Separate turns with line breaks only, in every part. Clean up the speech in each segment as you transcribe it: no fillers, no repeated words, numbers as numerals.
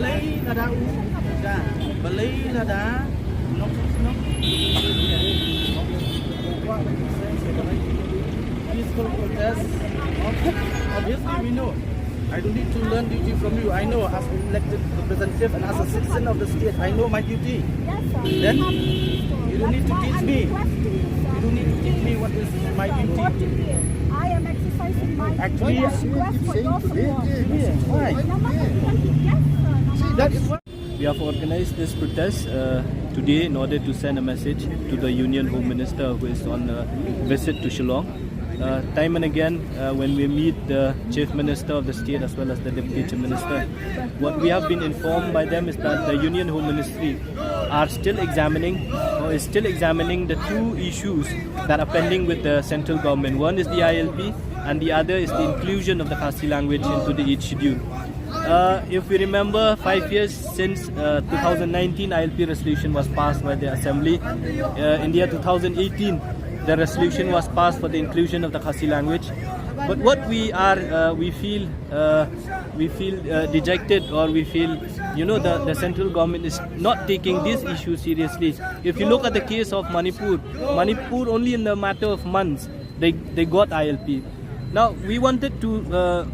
Balay là đã balay là đã nó peaceful protest. Obviously we know. I don't need to learn duty from you. I know as an elected representative and as a citizen of the state, I know my duty. Then you don't need to teach me. You don't need to teach me what is my duty.
I am exercising my
Actually,
request for your support.
Why? That is what
We have organized this protest today in order to send a message to the Union Home Minister who is on a visit to Shillong. Time and again, when we meet the Chief Minister of the state as well as the Deputy Chief Minister, what we have been informed by them is that the Union Home Ministry are still examining or is still examining the two issues that are pending with the central government. One is the ILP and the other is the inclusion of the Khasi language into the 8th schedule. If we remember, 5 years since 2019 ILP resolution was passed by the Assembly. In the year 2018, the resolution was passed for the inclusion of the Khasi language. But what we are, we feel dejected, or we feel, the central government is not taking this issue seriously. If you look at the case of Manipur only in the matter of months, they got ILP. Now, we wanted to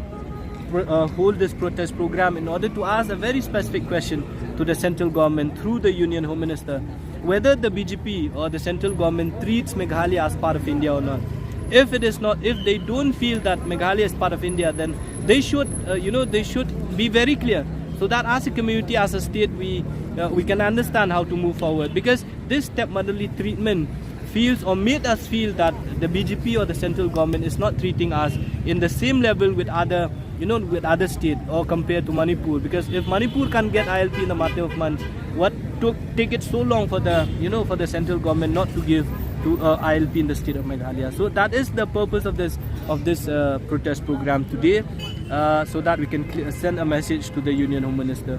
hold this protest program in order to ask a very specific question to the central government through the Union Home Minister, whether the BJP or the central government treats Meghalaya as part of India or not. If it is not, if they don't feel that Meghalaya is part of India, then they should, they should be very clear, so that as a community, as a state, we can understand how to move forward. Because this stepmotherly treatment feels or made us feel that the BJP or the central government is not treating us in the same level with other, with other states or compared to Manipur. Because if Manipur can get ILP in a matter of months, what take it so long for the, for the central government not to give to ILP in the state of Meghalaya? So that is the purpose of this protest program today, so that we can send a message to the Union Home Minister.